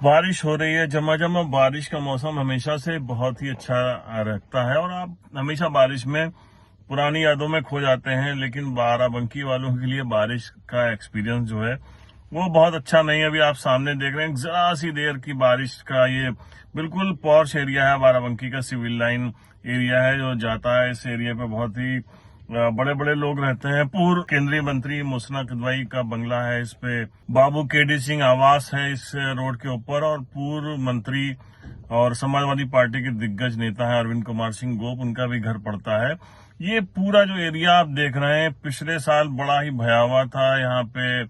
बारिश हो रही है। झमाझम बारिश का मौसम हमेशा से बहुत ही अच्छा रहता है और आप हमेशा बारिश में पुरानी यादों में खो जाते हैं। लेकिन बाराबंकी वालों के लिए बारिश का एक्सपीरियंस जो है वो बहुत अच्छा नहीं है। अभी आप सामने देख रहे हैं जरा सी देर की बारिश का ये बिल्कुल पॉश एरिया है। बाराबंकी का सिविल लाइन एरिया है जो जाता है। इस एरिया पे बहुत ही बड़े बड़े लोग रहते हैं। पूर्व केंद्रीय मंत्री मोहसिना किदवाई का बंगला है इस पे, बाबू केडी सिंह आवास है इस रोड के ऊपर, और पूर्व मंत्री और समाजवादी पार्टी के दिग्गज नेता है अरविंद कुमार सिंह गोप, उनका भी घर पड़ता है। ये पूरा जो एरिया आप देख रहे हैं पिछले साल बड़ा ही भयावह था। यहाँ पे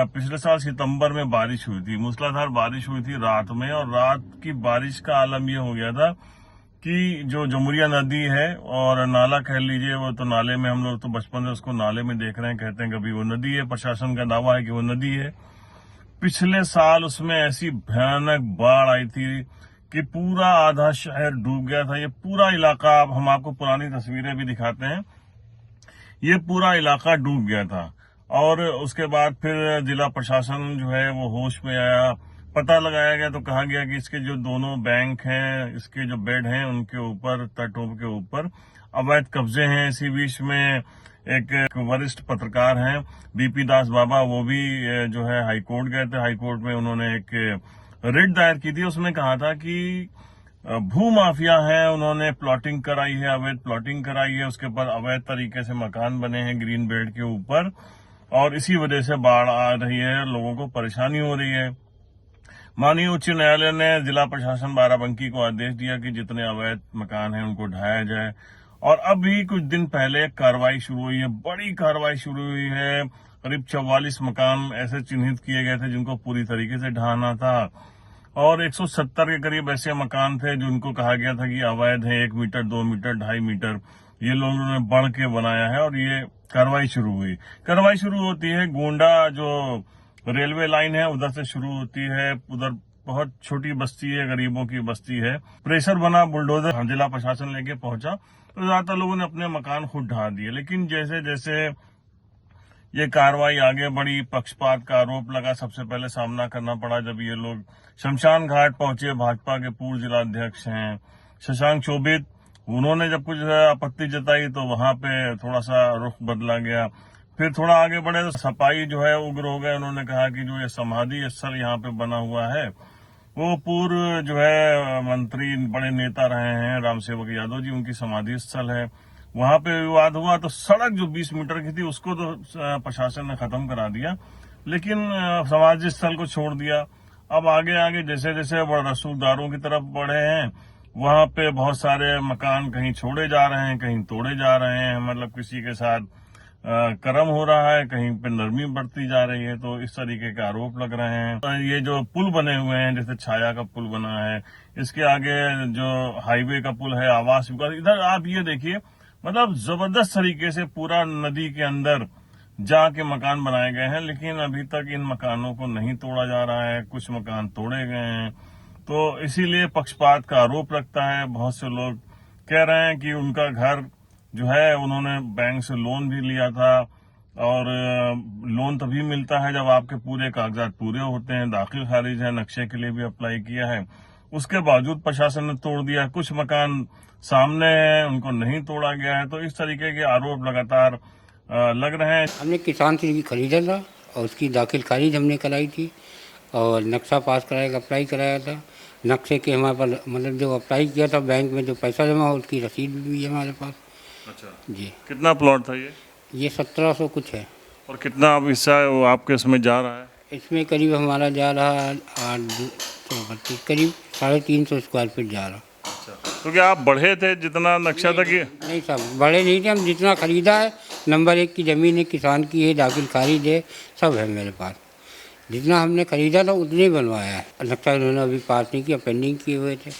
पिछले साल सितंबर में बारिश हुई थी, मूसलाधार बारिश हुई थी रात में, और रात की बारिश का आलम ये हो गया था कि जो जमुरिया नदी है और नाला कह लीजिए, वो तो नाले में, हम लोग तो बचपन से उसको नाले में देख रहे हैं, कहते हैं कभी वो नदी है, प्रशासन का दावा है कि वो नदी है। पिछले साल उसमें ऐसी भयानक बाढ़ आई थी कि पूरा आधा शहर डूब गया था। ये पूरा इलाका, हम आपको पुरानी तस्वीरें भी दिखाते हैं, ये पूरा इलाका डूब गया था। और उसके बाद फिर जिला प्रशासन जो है वो होश में आया। पता लगाया गया तो कहा गया कि इसके जो दोनों बैंक हैं, इसके जो बेड हैं, उनके ऊपर, तटों के ऊपर अवैध कब्जे हैं। इसी बीच में एक वरिष्ठ पत्रकार हैं बीपी दास बाबा, वो भी जो है हाईकोर्ट गए थे। हाईकोर्ट में उन्होंने एक रिट दायर की थी। उसमें कहा था कि भू माफिया है, उन्होंने प्लॉटिंग कराई है, अवैध प्लॉटिंग कराई है, उसके ऊपर अवैध तरीके से मकान बने हैं ग्रीन बेल्ट के ऊपर, और इसी वजह से बाढ़ आ रही है, लोगों को परेशानी हो रही है। माननीय उच्च न्यायालय ने जिला प्रशासन बाराबंकी को आदेश दिया कि जितने अवैध मकान हैं उनको ढाया जाए। और अभी कुछ दिन पहले कार्रवाई शुरू हुई है, बड़ी कार्रवाई शुरू हुई है। करीब 44 मकान ऐसे चिन्हित किए गए थे जिनको पूरी तरीके से ढहाना था, और 170 के करीब ऐसे मकान थे जिनको कहा गया था कि अवैध है, 1 मीटर, 2 मीटर, 2.5 मीटर, ये लोगों ने बढ़ के बनाया है। और ये कार्रवाई शुरू हुई। कार्रवाई शुरू होती है गोंडा जो रेलवे लाइन है उधर से शुरू होती है। उधर बहुत छोटी बस्ती है, गरीबों की बस्ती है। प्रेशर बना, बुलडोजर जिला प्रशासन लेके पहुंचा तो ज्यादातर लोगों ने अपने मकान खुद ढा दिए। लेकिन जैसे जैसे ये कार्रवाई आगे बढ़ी, पक्षपात का आरोप लगा। सबसे पहले सामना करना पड़ा जब ये लोग शमशान घाट पहुंचे। भाजपा के पूर्व जिलाध्यक्ष हैं शशांक चौबित, उन्होंने जब कुछ आपत्ति जताई तो वहां पे थोड़ा सा रुख बदला गया। फिर थोड़ा आगे बढ़े तो सपाई जो है उग्र हो गए। उन्होंने कहा कि जो ये समाधि स्थल यहाँ पे बना हुआ है वो पूर्व जो है मंत्री, बड़े नेता रहे हैं राम सेवक यादव जी, उनकी समाधि स्थल है। वहां पे विवाद हुआ तो सड़क जो 20 मीटर की थी उसको तो प्रशासन ने खत्म करा दिया, लेकिन समाधि स्थल को छोड़ दिया। अब आगे आगे जैसे जैसे रसूखदारों की तरफ बढ़े हैं, वहां पे बहुत सारे मकान कहीं छोड़े जा रहे हैं, कहीं तोड़े जा रहे हैं। मतलब किसी के साथ कर्म हो रहा है, कहीं पे नरमी बढ़ती जा रही है। तो इस तरीके के आरोप लग रहे हैं। ये जो पुल बने हुए हैं, जैसे छाया का पुल बना है, इसके आगे जो हाईवे का पुल है, आवास विभाग, इधर आप ये देखिए, मतलब जबरदस्त तरीके से पूरा नदी के अंदर जाके मकान बनाए गए हैं। लेकिन अभी तक इन मकानों को नहीं तोड़ा जा रहा है, कुछ मकान तोड़े गए हैं। तो इसीलिए पक्षपात का आरोप लगता है। बहुत से लोग कह रहे हैं कि उनका घर जो है, उन्होंने बैंक से लोन भी लिया था, और लोन तभी मिलता है जब आपके पूरे कागजात पूरे होते हैं, दाखिल खारिज है, नक्शे के लिए भी अप्लाई किया है, उसके बावजूद प्रशासन ने तोड़ दिया। कुछ मकान सामने है, उनको नहीं तोड़ा गया है। तो इस तरीके के आरोप लगातार लग रहे हैं। हमने किसान से खरीदा था और उसकी दाखिल खारिज हमने कराई थी, और नक्शा पास कराया, अप्लाई कराया था। नक्शे के हमारे पास, मतलब जो अप्लाई किया था बैंक में जो पैसा जमा हो, उसकी रसीद भी है हमारे पास। अच्छा जी। कितना प्लॉट था ये 1700 कुछ है। और कितना अब हिस्सा है वो आपके इसमें जा रहा है? इसमें करीब हमारा जा रहा है करीब 350 स्क्वायर फीट जा रहा। अच्छा, तो क्या आप बढ़े थे जितना नक्शा था कि? नहीं साहब, बड़े नहीं थे हम। जितना खरीदा है, नंबर 1 की ज़मीन है, किसान की है, दाखिल खारिज है, सब है मेरे पास। जितना हमने खरीदा था उतने ही बनवाया है। नक्शा उन्होंने अभी पास नहीं किया, पेंडिंग किए हुए थे।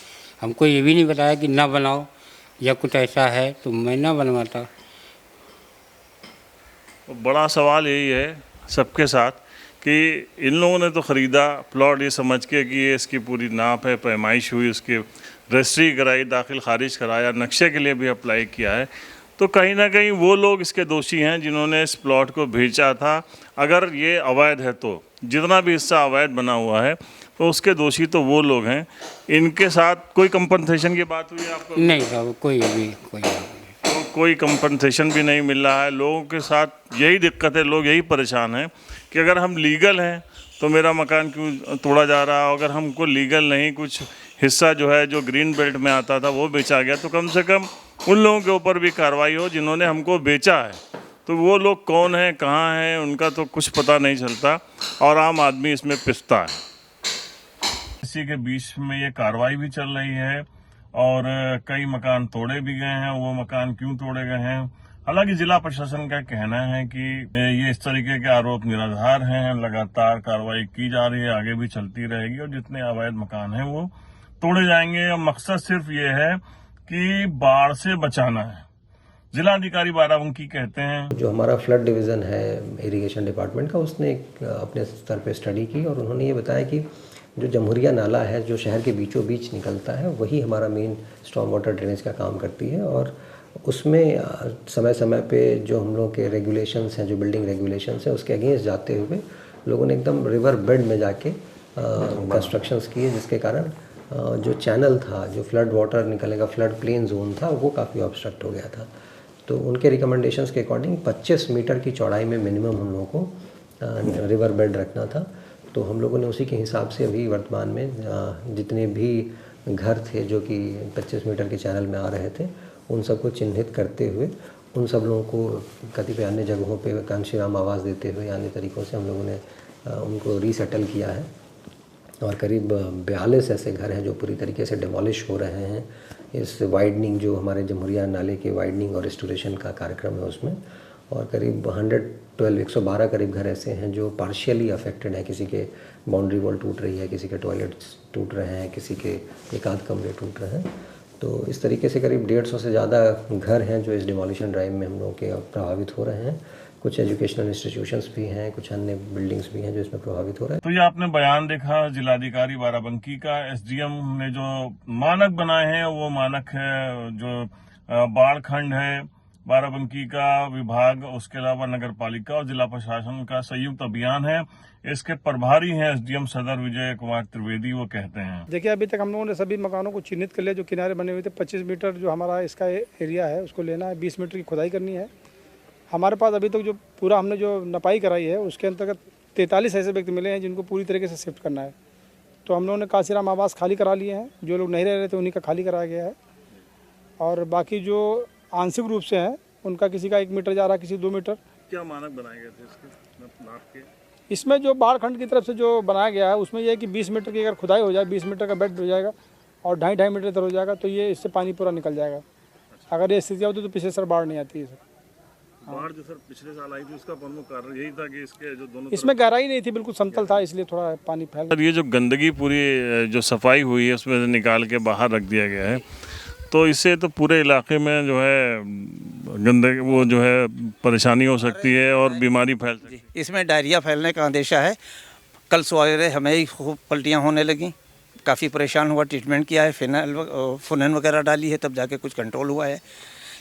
हमको ये भी नहीं बताया कि ना बनाओ, या कुछ ऐसा है तो मैं ना बनवाता। बड़ा सवाल यही है सबके साथ कि इन लोगों ने तो ख़रीदा प्लॉट ये समझ के कि ये इसकी पूरी नाप है, पैमाइश हुई, उसकी रजिस्ट्री कराई, दाखिल खारिज कराया, नक्शे के लिए भी अप्लाई किया है। तो कहीं ना कहीं वो लोग इसके दोषी हैं जिन्होंने इस प्लॉट को बेचा था। अगर ये अवैध है तो जितना भी हिस्सा अवैध बना हुआ है, तो उसके दोषी तो वो लोग हैं। इनके साथ कोई कंपनसेशन की बात हुई है आपको? नहीं साहब, कोई अभी कोई नहीं। तो कोई कंपनसेशन भी नहीं मिल रहा है। लोगों के साथ यही दिक्कत है, लोग यही परेशान हैं कि अगर हम लीगल हैं तो मेरा मकान क्यों तोड़ा जा रहा है। अगर हमको लीगल नहीं, कुछ हिस्सा जो है जो ग्रीन बेल्ट में आता था वो बेचा गया, तो कम से कम उन लोगों के ऊपर भी कार्रवाई हो जिन्होंने हमको बेचा है। तो वो लोग कौन हैं, कहाँ हैं, उनका तो कुछ पता नहीं चलता और आम आदमी इसमें पिसता है। इसी के बीच में ये कार्रवाई भी चल रही है और कई मकान तोड़े भी गए हैं। वो मकान क्यों तोड़े गए हैं, हालांकि जिला प्रशासन का कहना है कि ये इस तरीके के आरोप निराधार हैं। लगातार कार्रवाई की जा रही है, आगे भी चलती रहेगी और जितने अवैध मकान हैं वो तोड़े जाएंगे। और मकसद सिर्फ ये है कि बाढ़ से बचाना है। जिलाधिकारी बाराबंकी कहते हैं, जो हमारा फ्लड डिवीज़न है इरिगेशन डिपार्टमेंट का, उसने एक अपने स्तर पे स्टडी की और उन्होंने ये बताया कि जो जमहूरिया नाला है जो शहर के बीचों बीच निकलता है, वही हमारा मेन स्टॉर्म वाटर ड्रेनेज का काम करती है। और उसमें समय समय पे जो हम लोग के रेगुलेशंस हैं, जो बिल्डिंग रेगुलेशंस हैं, उसके अगेंस्ट जाते हुए लोगों ने एकदम रिवर बेड में जाके कंस्ट्रक्शंस किए, जिसके कारण जो चैनल था, जो फ्लड वाटर निकलेगा, फ्लड प्लेन जोन था, वो काफ़ी ऑब्स्ट्रक्ट हो गया था। तो उनके रिकमेंडेशंस के अकॉर्डिंग 25 मीटर की चौड़ाई में मिनिमम हम लोगों को रिवर बेड रखना था। तो हम लोगों ने उसी के हिसाब से अभी वर्तमान में जितने भी घर थे जो कि 25 मीटर के चैनल में आ रहे थे, उन सबको चिन्हित करते हुए उन सब लोगों को कतिपय अन्य जगहों पे कांशीराम आवाज़ देते हुए अन्य तरीक़ों से हम लोगों ने उनको रीसेटल किया है। और करीब 42 ऐसे घर हैं जो पूरी तरीके से डिमोलिश हो रहे हैं इस वाइडनिंग, जो हमारे जमहूरिया नाले के वाइडनिंग और रिस्टोरेशन का कार्यक्रम है उसमें। और करीब 112 करीब घर ऐसे हैं जो पार्शियली अफेक्टेड हैं। किसी के बाउंड्री वॉल टूट रही है, किसी के टॉयलेट्स टूट रहे हैं, किसी के एक आध कमरे टूट रहे हैं। तो इस तरीके से करीब 150 से ज़्यादा घर हैं जो इस डिमोलिशन ड्राइव में हम लोग के प्रभावित हो रहे हैं। कुछ एजुकेशनल इंस्टीट्यूशंस भी हैं, कुछ अन्य बिल्डिंग्स भी हैं जो इसमें प्रभावित हो रहे हैं। तो ये आपने बयान देखा जिलाधिकारी बाराबंकी का। एसडीएम ने जो मानक बनाए हैं वो मानक है जो बाढ़ खंड है बाराबंकी का विभाग, उसके अलावा नगर पालिका और जिला प्रशासन का संयुक्त अभियान है। इसके प्रभारी हैं एसडीएम सदर विजय कुमार त्रिवेदी। वो कहते हैं, देखिए अभी तक हम लोगों ने सभी मकानों को चिन्हित कर लिया जो किनारे बने हुए थे। 25 मीटर जो हमारा इसका एरिया है उसको लेना है, 20 मीटर की खुदाई करनी है। हमारे पास अभी तक जो पूरा हमने जो नपाई कराई है उसके अंतर्गत 43 ऐसे व्यक्ति मिले हैं जिनको पूरी तरीके से शिफ्ट करना है। तो हम लोगों ने काशीराम आवास खाली करा लिए हैं, जो लोग नहीं रह रहे थे उन्हीं का खाली कराया गया है। और बाकी जो आंशिक रूप से हैं उनका किसी का 1 मीटर जा रहा है, किसी 2 मीटर। क्या मानक बनाए गए थे इसके नाप के? इसमें जो बाढ़ खंड की तरफ से जो बनाया गया है उसमें यह है कि 20 मीटर की अगर खुदाई हो जाए, 20 मीटर का बेड हो जाएगा और 2.5 मीटर तक हो जाएगा, तो ये इससे पानी पूरा निकल जाएगा। अगर ये स्थिति होती तो पिछले साल बाढ़ नहीं आती है। बाढ़ जो सर पिछले साल आई थी उसका प्रमुख कारण यही था कि इसके जो दोनों इसमें गहराई नहीं थी, बिल्कुल समतल था, इसलिए थोड़ा पानी फैल। ये जो गंदगी पूरी जो सफाई हुई है उसमें से निकाल के बाहर रख दिया गया है, तो इससे तो पूरे इलाके में जो है गंदगी वो जो है परेशानी हो सकती है और बीमारी फैल सकती है। इसमें डायरिया फैलने का अंदेशा है। कल सवेरे हमें ही खूब पलटियाँ होने लगी, काफ़ी परेशान हुआ, ट्रीटमेंट किया है, फिनाइल वगैरह डाली है, तब जाके कुछ कंट्रोल हुआ है।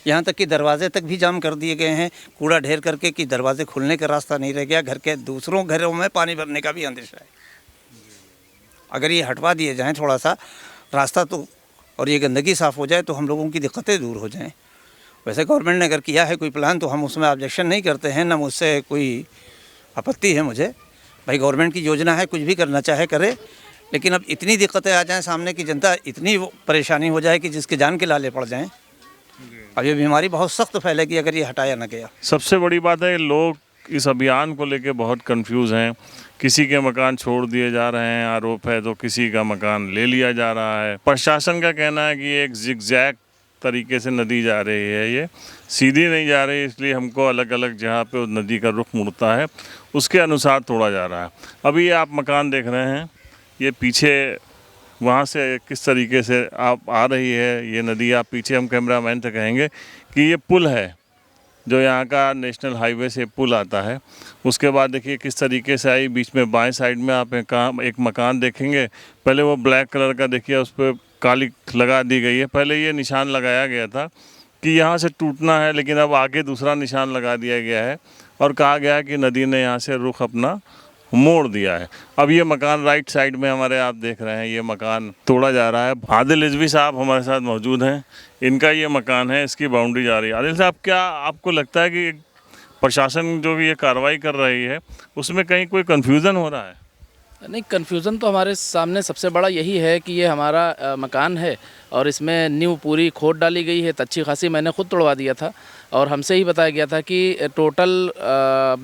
यहाँ तक कि दरवाजे तक भी जाम कर दिए गए हैं, कूड़ा ढेर करके, कि दरवाजे खुलने का रास्ता नहीं रह गया। घर के दूसरों घरों में पानी भरने का भी अंदेशा है। अगर ये हटवा दिए जाएँ थोड़ा सा रास्ता तो, और ये गंदगी साफ़ हो जाए तो हम लोगों की दिक्कतें दूर हो जाएं। वैसे गवर्नमेंट ने अगर किया है कोई प्लान तो हम उसमें ऑब्जेक्शन नहीं करते हैं, ना मुझसे कोई आपत्ति है मुझे। भाई गवर्नमेंट की योजना है, कुछ भी करना चाहे करे, लेकिन अब इतनी दिक्कतें आ जाएं सामने की जनता इतनी परेशानी हो जाए कि जिसके जान के लाले पड़ जाएं। अब ये बीमारी बहुत सख्त फैलेगी अगर ये हटाया ना गया। सबसे बड़ी बात है लोग इस अभियान को लेके बहुत कंफ्यूज हैं। किसी के मकान छोड़ दिए जा रहे हैं आरोप है, तो किसी का मकान ले लिया जा रहा है। प्रशासन का कहना है कि एक जिगजैग तरीके से नदी जा रही है, ये सीधी नहीं जा रही, इसलिए हमको अलग अलग जहाँ पे उस नदी का रुख मुड़ता है उसके अनुसार तोड़ा जा रहा है। अभी ये आप मकान देख रहे हैं, ये पीछे वहाँ से किस तरीके से आप आ रही है ये नदी। आप पीछे हम कैमरामैन से कहेंगे कि ये पुल है जो यहाँ का नेशनल हाईवे से पुल आता है। उसके बाद देखिए किस तरीके से आई, बीच में बाएं साइड में आप एक मकान देखेंगे। पहले वो ब्लैक कलर का देखिए, उस पर काली लगा दी गई है। पहले ये निशान लगाया गया था कि यहाँ से टूटना है, लेकिन अब आगे दूसरा निशान लगा दिया गया है और कहा गया है कि नदी ने यहाँ से रुख अपना मोड़ दिया है। अब ये मकान राइट साइड में हमारे आप देख रहे हैं, ये मकान तोड़ा जा रहा है। आदिल रिजवी साहब हमारे साथ मौजूद हैं, इनका ये मकान है, इसकी बाउंड्री जा रही है। आदिल साहब, क्या आपको लगता है कि प्रशासन जो भी ये कार्रवाई कर रही है उसमें कहीं कोई कन्फ्यूज़न हो रहा है? नहीं, कन्फ्यूज़न तो हमारे सामने सबसे बड़ा यही है कि ये हमारा मकान है और इसमें नींव पूरी खोद डाली गई है, अच्छी खासी। मैंने खुद तोड़वा दिया था और हमसे ही बताया गया था कि टोटल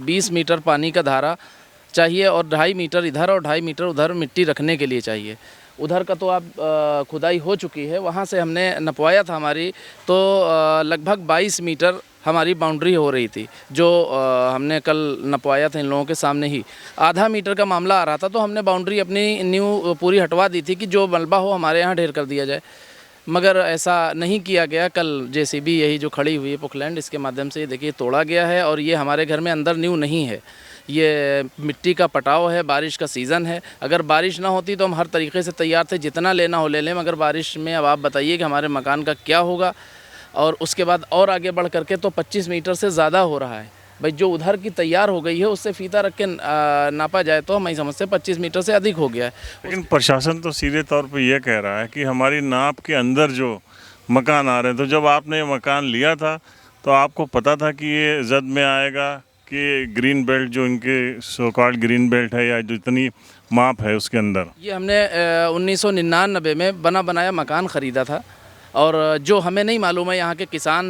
20 मीटर पानी का धारा चाहिए और 2.5 मीटर इधर और 2.5 मीटर उधर मिट्टी रखने के लिए चाहिए। उधर का तो आप खुदाई हो चुकी है, वहाँ से हमने नपवाया था हमारी, तो लगभग 22 मीटर हमारी बाउंड्री हो रही थी, जो हमने कल नपवाया था इन लोगों के सामने ही। आधा मीटर का मामला आ रहा था, तो हमने बाउंड्री अपनी न्यू पूरी हटवा दी थी कि जो मलबा हो हमारे यहाँ ढेर कर दिया जाए, मगर ऐसा नहीं किया गया। कल जेसीबी यही जो खड़ी हुई है पुकलैंड, इसके माध्यम से ये देखिए तोड़ा गया है और ये हमारे घर में अंदर न्यू नहीं है, ये मिट्टी का पटाव है, बारिश का सीज़न है। अगर बारिश ना होती तो हम हर तरीके से तैयार थे, जितना लेना हो ले लें, मगर बारिश में अब आप बताइए कि हमारे मकान का क्या होगा। और उसके बाद और आगे बढ़ करके तो 25 मीटर से ज़्यादा हो रहा है भाई, जो उधर की तैयार हो गई है उससे फीता रख के नापा जाए तो हमारी समझ से 25 मीटर से अधिक हो गया है। लेकिन प्रशासन तो सीधे तौर पे ये कह रहा है कि हमारी नाप के अंदर जो मकान आ रहे हैं, तो जब आपने ये मकान लिया था तो आपको पता था कि ये जद में आएगा कि ग्रीन बेल्ट जो इनके सो कॉल्ड ग्रीन बेल्ट है या जो इतनी माप है उसके अंदर? ये हमने 1999 में बना बनाया मकान ख़रीदा था और जो हमें नहीं मालूम है, यहाँ के किसान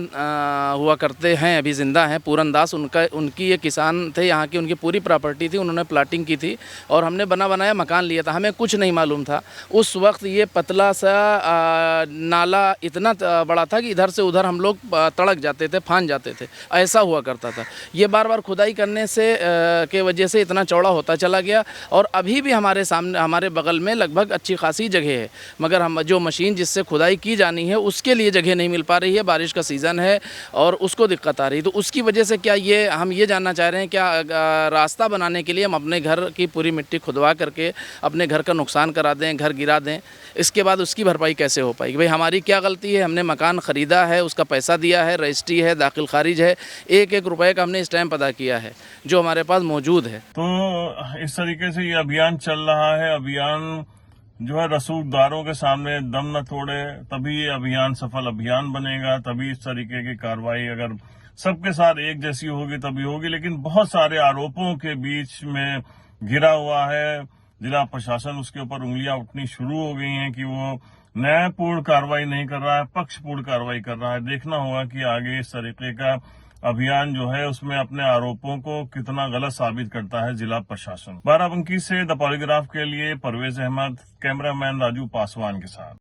हुआ करते हैं, अभी ज़िंदा हैं, पूरन दास, उनकी ये किसान थे यहाँ की, उनकी पूरी प्रॉपर्टी थी, उन्होंने प्लाटिंग की थी और हमने बना बनाया मकान लिया था। हमें कुछ नहीं मालूम था उस वक्त, ये पतला सा नाला इतना बड़ा था कि इधर से उधर हम लोग तड़क जाते थे, फान जाते थे, ऐसा हुआ करता था। ये बार बार खुदाई करने से के वजह से इतना चौड़ा होता चला गया और अभी भी हमारे सामने, हमारे बगल में लगभग अच्छी खासी जगह है, मगर हम जो मशीन जिससे खुदाई की जानी है उसके लिए जगह नहीं मिल पा रही है। बारिश का सीज़न है और उसको दिक्कत आ रही है, तो उसकी वजह से क्या ये हम ये जानना चाह रहे हैं, क्या रास्ता बनाने के लिए हम अपने घर की पूरी मिट्टी खुदवा करके अपने घर का नुकसान करा दें, घर गिरा दें, इसके बाद उसकी भरपाई कैसे हो पाएगी? भाई हमारी क्या गलती है? हमने मकान ख़रीदा है, उसका पैसा दिया है, रजिस्ट्री है, दाखिल खारिज है, एक एक रुपये का हमने स्टैम्प अदा किया है जो हमारे पास मौजूद है। तो इस तरीके से ये अभियान चल रहा है। अभियान जो है रसूखदारों के सामने दम न तोड़े, तभी ये अभियान सफल अभियान बनेगा, तभी इस तरीके की कार्रवाई अगर सबके साथ एक जैसी होगी तभी होगी। लेकिन बहुत सारे आरोपों के बीच में घिरा हुआ है जिला प्रशासन, उसके ऊपर उंगलियां उठनी शुरू हो गई हैं कि वो न्यायपूर्ण कार्रवाई नहीं कर रहा है, पक्षपूर्ण कार्रवाई कर रहा है। देखना होगा कि आगे इस तरीके का अभियान जो है उसमें अपने आरोपों को कितना गलत साबित करता है जिला प्रशासन। बाराबंकी से द पॉलीग्राफ के लिए परवेज अहमद, कैमरामैन राजू पासवान के साथ।